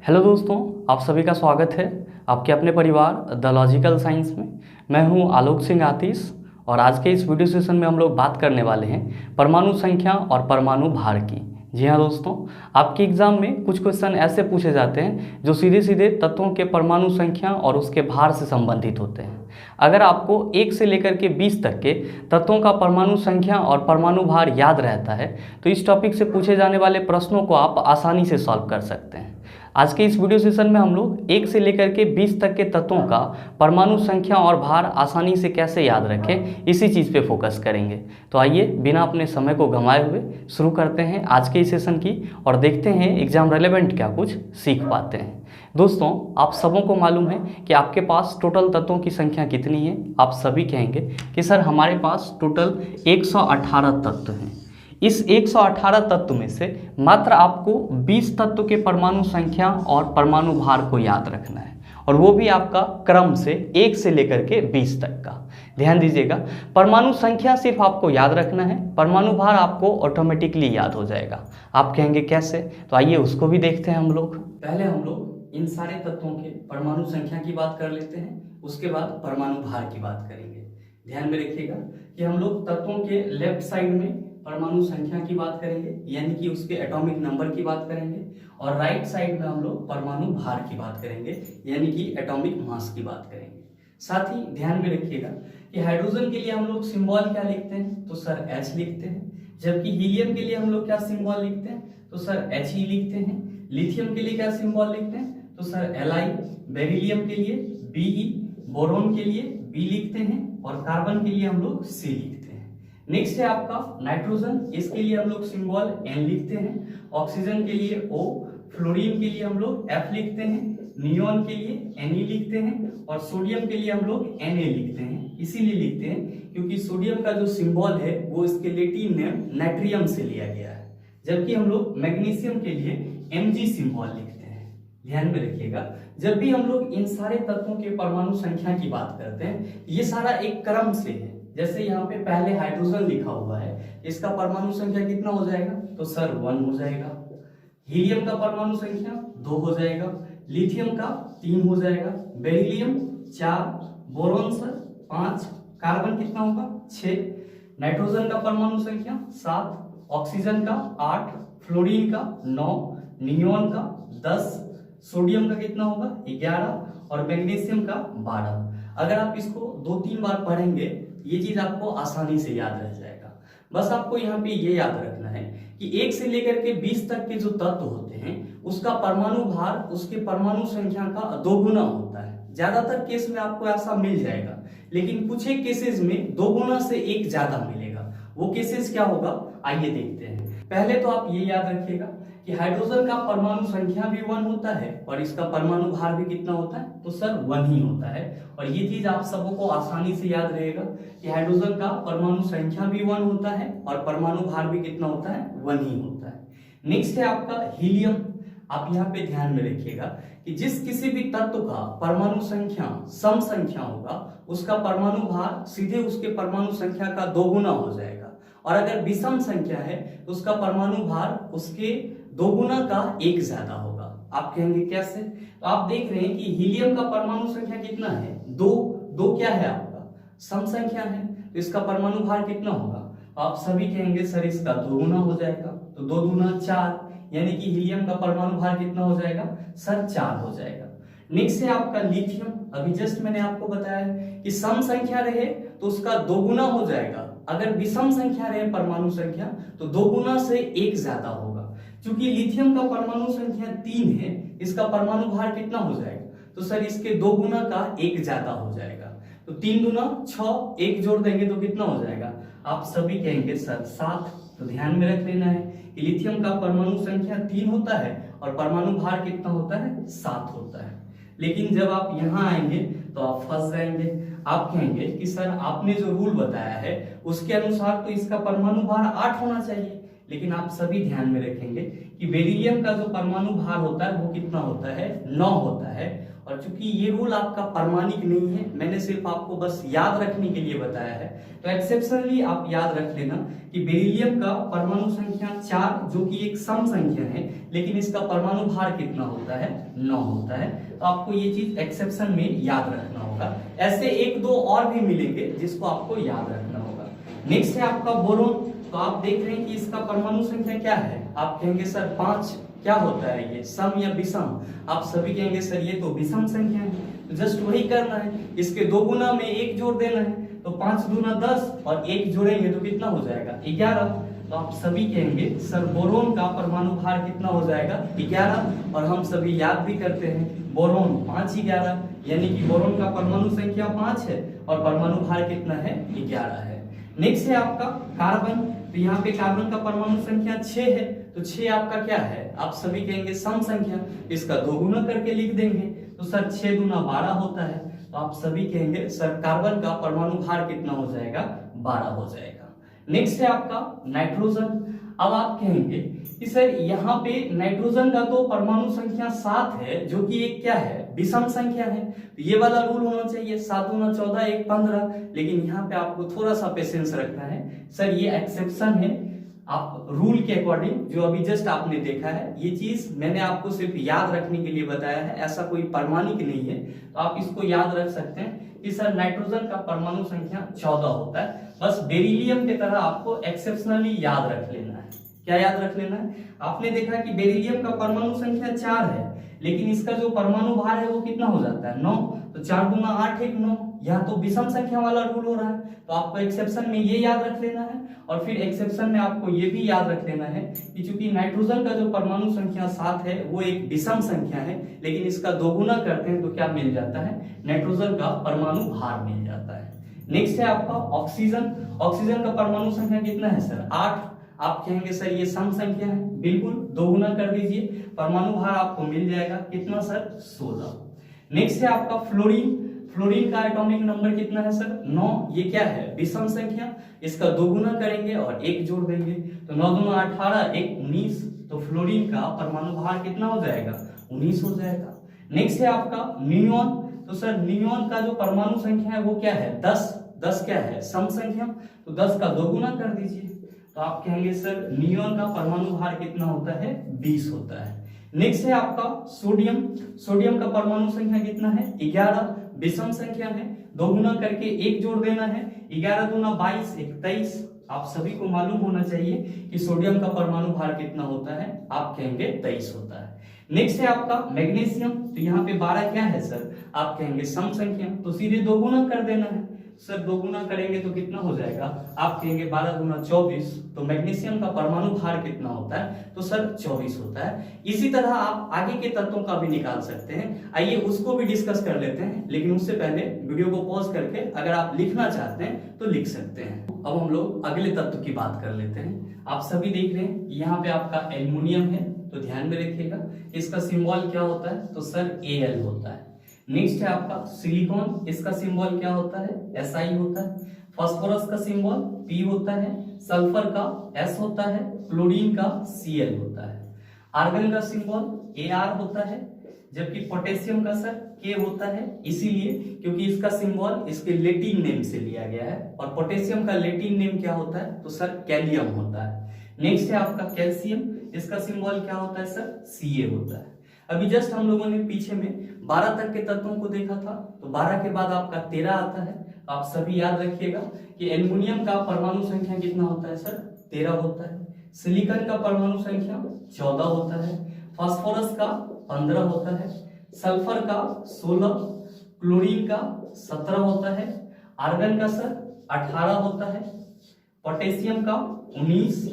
Hello दोस्तों, आप सभी का स्वागत है आपके अपने परिवार द लॉजिकल साइंस में। मैं हूं आलोक सिंह आतिश और आज के इस वीडियो सेशन में हम लोग बात करने वाले हैं परमाणु संख्या और परमाणु भार की। जी हाँ दोस्तों, आपके एग्जाम में कुछ क्वेश्चन ऐसे पूछे जाते हैं जो सीधे सीधे तत्वों के परमाणु संख्या और उसके भार से संबंधित होते हैं। अगर आपको 1 से लेकर के 20 तक के तत्वों का परमाणु संख्या और परमाणु भार याद रहता है तो इस टॉपिक से पूछे जाने वाले प्रश्नों को आप आसानी से सॉल्व कर सकते हैं। आज के इस वीडियो सेशन में हम लोग 1 से लेकर के 20 तक के तत्वों का परमाणु संख्या और भार आसानी से कैसे याद रखें, इसी चीज़ पे फोकस करेंगे। तो आइए बिना अपने समय को गंवाए हुए शुरू करते हैं आज के इस सेशन की और देखते हैं एग्जाम रेलेवेंट क्या कुछ सीख पाते हैं। दोस्तों, आप सबों को मालूम है कि आपके पास टोटल तत्वों की संख्या कितनी है। आप सभी कहेंगे कि सर हमारे पास टोटल 118 तत्व हैं। इस 118 तत्व में से मात्र आपको 20 तत्व के परमाणु संख्या और परमाणु भार को याद रखना है, और वो भी आपका क्रम से 1 से लेकर के 20 तक का। ध्यान दीजिएगा, परमाणु संख्या सिर्फ आपको याद रखना है, परमाणु भार आपको ऑटोमेटिकली याद हो जाएगा। आप कहेंगे कैसे, तो आइए उसको भी देखते हैं हम लोग। पहले हम लोग इन सारे तत्वों के परमाणु संख्या की बात कर लेते हैं, उसके बाद परमाणु भार की बात करेंगे। ध्यान में रखिएगा कि हम लोग तत्वों के लेफ्ट साइड में परमाणु संख्या की बात करेंगे, यानी कि उसके एटॉमिक नंबर की बात करेंगे, और राइट साइड में हम लोग परमाणु भार की बात करेंगे, यानी कि एटॉमिक मास की बात करेंगे। साथ ही ध्यान में रखिएगा कि हाइड्रोजन के लिए हम लोग सिंबल क्या लिखते हैं, तो सर H लिखते हैं। जबकि हीलियम के लिए हम लोग क्या सिंबल लिखते हैं, तो सर He लिखते हैं। लिथियम के लिए क्या सिंबल लिखते हैं, तो सर Li। बेरिलियम के लिए Be। बोरोन के लिए B लिखते हैं, और कार्बन के लिए हम लोग C लिखते हैं। नेक्स्ट है आपका नाइट्रोजन, इसके लिए हम लोग सिंबल N लिखते हैं। ऑक्सीजन के लिए O, फ्लोरीन के लिए हम लोग F लिखते हैं, नियोन के लिए Ne लिखते हैं, और सोडियम के लिए हम लोग Na लिखते हैं। इसीलिए लिखते हैं क्योंकि सोडियम का जो सिंबल है वो इसके लैटिन नेम नाइट्रियम से लिया गया है। जबकि हम लोग मैग्नीशियम के लिए Mg सिंबल लिखते हैं। ध्यान में रखिएगा, जब भी हम लोग इन सारे तत्वों के परमाणु संख्या की बात करते हैं, ये सारा एक क्रम से है। जैसे यहाँ पे पहले हाइड्रोजन लिखा हुआ है, इसका परमाणु संख्या कितना हो जाएगा, तो सर 1 हो जाएगा। हीलियम का परमाणु संख्या 2 हो जाएगा। लिथियम का 3 हो जाएगा। बेरिलियम 4, बोरोन सर 5, कार्बन कितना होगा 6, नाइट्रोजन का परमाणु संख्या 7, ऑक्सीजन का 8, फ्लोरीन का 9, नियोन का 10, सोडियम का कितना होगा 11, और मैग्नीशियम का 12। अगर आप इसको 2-3 बार पढ़ेंगे, ये चीज आपको आसानी से याद रह जाएगा। बस आपको यहाँ पे ये याद रखना है कि 1 से लेकर के 20 तक के जो तत्व होते हैं उसका परमाणु भार उसके परमाणु संख्या का 2 गुना होता है। ज्यादातर केस में आपको ऐसा मिल जाएगा, लेकिन कुछ एक केसेस में 2 गुना से 1 ज्यादा मिलेगा। वो केसेस क्या होगा, आइए देखते हैं। पहले तो आप ये याद रखिएगा कि हाइड्रोजन का परमाणु संख्या भी 1 होता है और इसका परमाणु भार भी कितना होता है, तो सर 1 ही होता है। और ये चीज आप सबको आसानी से याद रहेगा कि हाइड्रोजन का परमाणु संख्या भी 1 होता है और परमाणु भार भी कितना होता है, 1 ही होता है। नेक्स्ट है आपका हीलियम। आप यहाँ पे ध्यान में रखिएगा कि जिस किसी भी तत्व का परमाणु संख्या सम संख्या होगा, उसका परमाणु भार सीधे उसके परमाणु संख्या का 2 गुना हो जाएगा, और अगर विषम संख्या है तो उसका परमाणु भार उसके 2 गुना का 1 ज्यादा होगा। आप कहेंगे कैसे, तो आप देख रहे हैं कि हीलियम का परमाणु संख्या कितना है, 2 क्या है आपका सम संख्या है, तो इसका परमाणु भार कितना होगा, आप सभी कहेंगे सर इसका 2 गुना हो जाएगा, तो 2 दूना 4, यानी कि हीलियम का परमाणु भार कितना हो जाएगा, सर 4 हो जाएगा। नेक्स्ट है आपका लिथियम। अभी जस्ट मैंने आपको बताया कि सम संख्या रहे तो उसका 2 गुना हो जाएगा, अगर विषम संख्या रहे परमाणु संख्या तो 2 गुना से 1 ज्यादा होगा। क्योंकि लिथियम का परमाणु संख्या 3 है, इसका परमाणु भार कितना हो जाएगा, तो सर इसके 2 गुना का 1 ज्यादा हो जाएगा। तो 3 दूना 6, 1 जोड़ देंगे तो कितना हो जाएगा, आप सभी कहेंगे सर 7। तो ध्यान में रख लेना है कि लिथियम का परमाणु संख्या 3 होता है और परमाणु भार कितना होता है, 7 होता है। लेकिन जब आप यहाँ आएंगे तो आप फंस जाएंगे। आप कहेंगे कि सर आपने जो रूल बताया है उसके अनुसार तो इसका परमाणु भार 8 होना चाहिए, लेकिन आप सभी ध्यान में रखेंगे कि बेरिलियम का जो परमाणु भार होता है वो कितना होता है, 9 होता है। और चूंकि ये रूल आपका प्रामाणिक नहीं है, मैंने सिर्फ आपको बस याद रखने के लिए बताया है, तो एक्सेप्शनली आप याद रख लेना कि बेरिलियम का परमाणु संख्या 4 जो कि एक सम संख्या है, लेकिन इसका परमाणु भार कितना होता है, 9 होता है। तो आपको ये चीज एक्सेप्शन में याद रखना होगा। ऐसे एक दो और भी मिलेंगे जिसको आपको याद रखना होगा। नेक्स्ट है आपका बोरोन। तो आप देख रहे हैं कि इसका परमाणु संख्या क्या है, आप कहेंगे सर 5, क्या होता है ये, सम या विषम? आप सभी कहेंगे सर ये तो विषम संख्या है, तो जस्ट वही करना है, इसके 2 गुना में 1 जोड़ देना है, तो 5 दूना 10 और 1 जोड़ेंगे तो कितना हो जाएगा, 11। तो आप सभी कहेंगे सर बोरोन का परमाणु भार कितना हो जाएगा, 11। और हम सभी याद भी करते हैं बोरोन 5 11, यानी कि बोरोन का परमाणु संख्या 5 है और परमाणु भार कितना है, 11 है। नेक्स्ट है आपका कार्बन। तो यहाँ पे कार्बन का परमाणु संख्या 6 है, तो 6 आपका क्या है, आप सभी कहेंगे सम संख्या, इसका 2 गुना करके लिख देंगे, तो सर 6 दूना 12 होता है। तो आप सभी कहेंगे सर कार्बन का परमाणु भार कितना हो जाएगा, 12 हो जाएगा। नेक्स्ट है आपका नाइट्रोजन। अब आप कहेंगे कि सर यहाँ पे नाइट्रोजन का तो परमाणु संख्या 7 है, जो कि एक क्या है, विषम संख्या है, तो ये वाला रूल होना चाहिए 7 दूना 14 1 15, लेकिन यहाँ पे आपको थोड़ा सा पेशेंस रखना है। सर ये एक्सेप्शन है, आप रूल के अकॉर्डिंग जो अभी जस्ट आपने देखा है, ये चीज मैंने आपको सिर्फ याद रखने के लिए बताया है, ऐसा कोई प्रामाणिक नहीं है। तो आप इसको याद रख सकते हैं कि सर नाइट्रोजन का परमाणु संख्या 14 होता है। बस बेरिलियम की तरह आपको एक्सेप्शनली याद रख लेना है। क्या याद रख लेना है, आपने देखा कि बेरिलियम का परमाणु संख्या 4 है, लेकिन इसका जो परमाणु भार है वो कितना हो जाता है, 9। तो 4 दूना 8 1 9, यहाँ तो विषम संख्या वाला रूल हो रहा है, तो आपको एक्सेप्शन में ये याद रख लेना है। और फिर एक्सेप्शन में आपको ये भी याद रख लेना है कि चूंकि नाइट्रोजन का जो परमाणु संख्या 7 है वो एक विषम संख्या है, लेकिन इसका 2 गुना करते हैं तो क्या मिल जाता है, नाइट्रोजन का परमाणु भार मिल जाता है। नेक्स्ट है आपका ऑक्सीजन। ऑक्सीजन का परमाणु संख्या कितना है सर, 8। आप कहेंगे सर ये सम संख्या है, बिल्कुल 2 गुना कर दीजिए, परमाणु भार आपको मिल जाएगा कितना सर, 16। नेक्स्ट है आपका फ्लोरीन। फ्लोरीन का एटॉमिक नंबर कितना है सर, 9। ये क्या है, विषम संख्या, इसका 2 गुना करेंगे और 1 जोड़ देंगे, तो 9 दूना 18 1 19, तो फ्लोरीन का परमाणु भार कितना हो जाएगा, 19 हो जाएगा। नेक्स्ट है आपका नियोन। तो सर नियोन का जो परमाणु संख्या है वो क्या है, 10। 10 क्या है, सम संख्या, तो 10 का 2 गुना कर दीजिए, तो आप कहेंगे सर नियोन का परमाणु भार कितना होता है, 20 होता है। नेक्स्ट है आपका सोडियम। सोडियम का परमाणु संख्या कितना है, 11, विषम संख्या है, 2 गुना करके 1 जोड़ देना है, 11 दूना 22 23। आप सभी को मालूम होना चाहिए कि सोडियम का परमाणु भार कितना होता है, आप कहेंगे 23 होता है। नेक्स्ट है आपका मैग्नीशियम। तो यहाँ पे 12 क्या है सर, आप कहेंगे सम संख्या, तो सीधे 2 गुना कर देना है, सर 2 गुना करेंगे तो कितना हो जाएगा, आप कहेंगे 12 दूना 24। तो मैग्नीशियम का परमाणु भार कितना होता है, तो सर 24 होता है। इसी तरह आप आगे के तत्वों का भी निकाल सकते हैं, आइए उसको भी डिस्कस कर लेते हैं, लेकिन उससे पहले वीडियो को पॉज करके अगर आप लिखना चाहते हैं तो लिख सकते हैं। अब हम लोग अगले तत्व की बात कर लेते हैं। आप सभी देख रहे हैं यहाँ पे आपका एल्युमिनियम है, तो ध्यान में रखिएगा इसका सिंबल क्या होता है, तो सर Al होता है। नेक्स्ट है आपका सिलिकॉन, इसका सिंबल क्या होता है, Si होता है। फास्फोरस का सिंबल P होता है, सल्फर का S होता है, क्लोरीन का Cl होता है। आर्गन का सिंबल Ar होता है, जबकि पोटेशियम का सर K होता है, इसीलिए क्योंकि इसका सिंबल इसके लैटिन नेम से लिया गया है, और पोटेशियम का लैटिन नेम क्या होता है, तो सर कैलियम होता है। नेक्स्ट है आपका कैल्शियम, इसका सिंबल क्या होता है सर, Ca होता है। अभी जस्ट हम लोगों ने पीछे में 12 तक के तत्वों को देखा था, तो 12 के बाद आपका 13 आता है। आप सभी याद रखिएगा कि एल्युमिनियम का परमाणु संख्या कितना होता है सर, 13 होता है। सिलिकॉन का परमाणु संख्या 14 होता है, फास्फोरस का 15 होता है, सल्फर का 16, क्लोरीन का 17 होता है, आर्गन का सर 18 होता है, पोटेशियम का 19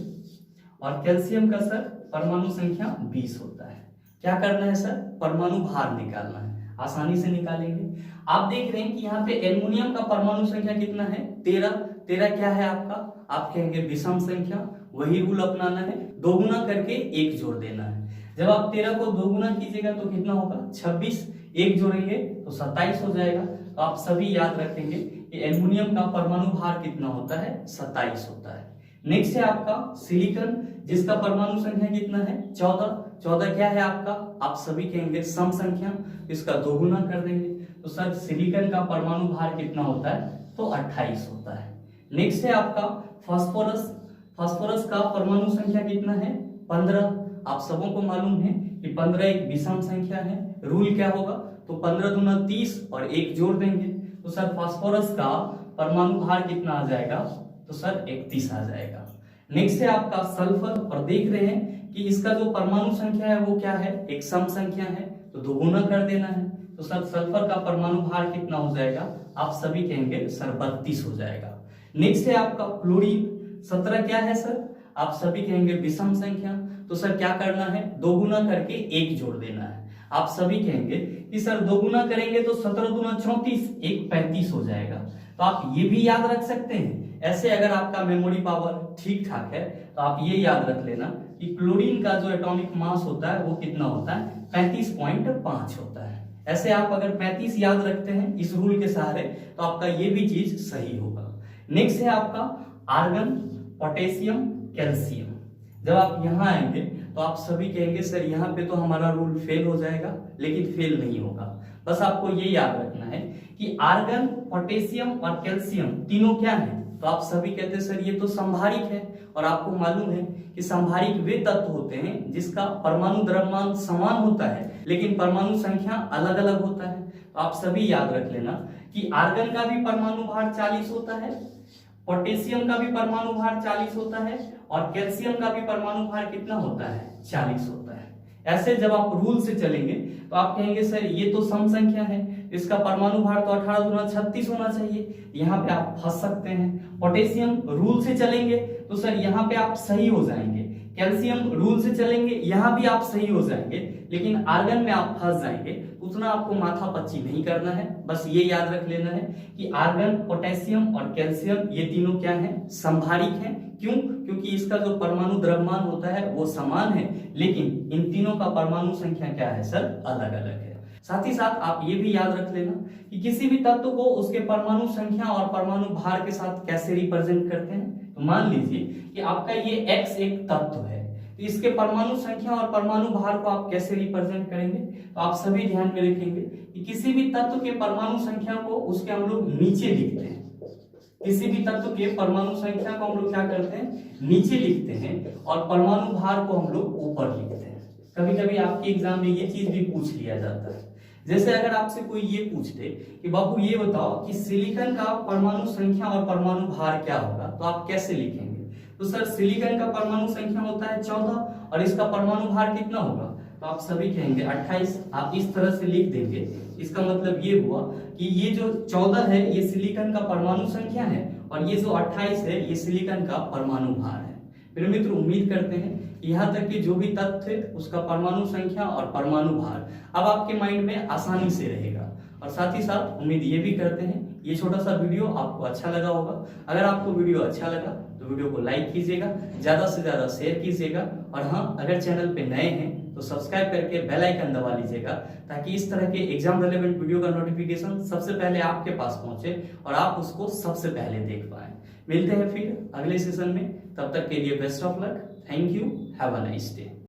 और कैल्शियम का सर परमाणु संख्या 20 होता है। क्या करना है सर, परमाणु भार निकालना है, आसानी से निकालेंगे। आप देख रहे हैं कि यहाँ पे एल्युमिनियम का परमाणु संख्या कितना है, 13। 13 क्या है आपका, आप कहेंगे विषम संख्या, वही रूल अपनाना है, 2 गुना करके 1 जोड़ देना है। जब आप 13 को 2 गुना कीजिएगा तो कितना होगा, 26, 1 जोड़ेंगे तो 27 हो जाएगा। तो आप सभी याद रखेंगे कि एल्युमिनियम का परमाणु भार कितना होता है, 27 होता है। नेक्स्ट है आपका सिलिकॉन, जिसका परमाणु संख्या कितना है 14। 14 क्या है आपका, आप सभी कहेंगे सम संख्या, इसका दोगुना कर देंगे तो सर सिलिकॉन का परमाणु भार कितना होता है, तो 28 होता है। नेक्स्ट है आपका फास्फोरस। फास्फोरस का परमाणु संख्या कितना है 15। आप सबों को मालूम है कि 15 एक विषम संख्या है। रूल क्या होगा, तो 15 दूना 30 और 1 जोड़ देंगे तो सर फास्फोरस का परमाणु भार कितना आ जाएगा, तो सर 31 आ जाएगा। नेक्स्ट है आपका सल्फर, और देख रहे हैं कि इसका जो परमाणु संख्या है वो क्या है, एक सम संख्या है तो दोगुना कर देना है तो सर सल्फर का परमाणु भार कितना हो जाएगा, आप सभी कहेंगे सर 32 हो जाएगा। नेक्स्ट है आपका क्लोरीन। 17 क्या है सर, आप सभी कहेंगे विषम संख्या, तो सर क्या करना है, दोगुना करके 1 जोड़ देना है। आप सभी कहेंगे कि सर दोगुना करेंगे तो 17 दूना 34, 1 35 हो जाएगा। तो आप ये भी याद रख सकते हैं। ऐसे अगर आपका मेमोरी पावर ठीक ठाक है तो आप ये याद रख लेना कि क्लोरीन का जो एटॉमिक मास होता है वो कितना होता है, 35.5 होता है। ऐसे आप अगर 35 याद रखते हैं इस रूल के सहारे तो आपका ये भी चीज सही होगा। नेक्स्ट है आपका आर्गन, पोटेशियम, कैल्शियम। जब आप यहाँ आएंगे तो आप सभी कहेंगे सर यहाँ पे तो हमारा रूल फेल हो जाएगा, लेकिन फेल नहीं होगा। बस आपको ये याद रखना है कि आर्गन, पोटेशियम और कैल्शियम तीनों क्या है, तो आप सभी कहते हैं सर ये तो संभारिक है, और आपको मालूम है कि संभारिक वे तत्व होते हैं जिसका परमाणु द्रव्यमान समान होता है लेकिन परमाणु संख्या अलग अलग होता है। तो आप सभी याद रख लेना कि आर्गन का भी परमाणु भार 40 होता है, पोटेशियम का भी परमाणु भार 40 होता है और कैल्शियम का भी परमाणु भार कितना होता है, 40 होता है। ऐसे जब आप रूल से चलेंगे तो आप कहेंगे सर ये तो सम संख्या है, इसका परमाणु भार तो 18 दूना 36 होना चाहिए, यहाँ पे आप फंस सकते हैं। पोटेशियम रूल से चलेंगे तो सर यहाँ पे आप सही हो जाएंगे, कैल्शियम रूल से चलेंगे यहाँ भी आप सही हो जाएंगे, लेकिन आर्गन में आप फंस जाएंगे। उतना आपको माथा पच्ची नहीं करना है, बस ये याद रख लेना है कि आर्गन, पोटेशियम और कैल्शियम ये तीनों क्या है, संभारिक हैं। क्यों, क्योंकि इसका जो परमाणु द्रव्यमान होता है वो समान है, लेकिन इन तीनों का परमाणु संख्या क्या है सर, अलग अलग है। साथ ही साथ आप ये भी याद रख लेना कि किसी भी तत्व को उसके परमाणु संख्या और परमाणु भार के साथ कैसे रिप्रेजेंट करते हैं। तो मान लीजिए कि आपका ये X एक तत्व है, तो इसके परमाणु संख्या और परमाणु भार को आप कैसे रिप्रेजेंट करेंगे, तो आप सभी ध्यान में रखेंगे कि किसी भी तत्व के परमाणु संख्या को उसके हम लोग नीचे लिखते हैं। किसी भी तत्व के परमाणु संख्या को हम लोग क्या करते हैं, नीचे लिखते हैं, और परमाणु भार को हम लोग ऊपर लिखते हैं। कभी कभी आपके एग्जाम में ये चीज भी पूछ लिया जाता है। जैसे अगर आपसे कोई ये पूछते कि बाबू ये बताओ कि सिलिकॉन का परमाणु संख्या और परमाणु भार क्या होगा, तो आप कैसे लिखेंगे, तो सर सिलिकॉन का परमाणु संख्या होता है 14 और इसका परमाणु भार कितना होगा, तो आप सभी कहेंगे 28। आप इस तरह से लिख देंगे। इसका मतलब ये हुआ कि ये जो 14 है ये सिलिकॉन का परमाणु संख्या है और ये जो 28 है ये सिलिकॉन का परमाणु भार है। मेरे मित्र उम्मीद करते हैं यहाँ तक कि जो भी तथ्य है उसका परमाणु संख्या और परमाणु भार अब आपके माइंड में आसानी से रहेगा। और साथ ही साथ उम्मीद ये भी करते हैं ये छोटा सा वीडियो आपको अच्छा लगा होगा। अगर आपको वीडियो अच्छा लगा तो वीडियो को लाइक कीजिएगा, ज्यादा से ज्यादा शेयर कीजिएगा, और हाँ अगर चैनल पे नए हैं तो सब्सक्राइब करके बेल आइकन दबा लीजिएगा ताकि इस तरह के एग्जाम रिलेवेंट वीडियो का नोटिफिकेशन सबसे पहले आपके पास पहुंचे और आप उसको सबसे पहले देख पाए। मिलते हैं फिर अगले सेशन में, तब तक के लिए best of luck. Thank you, have a nice day.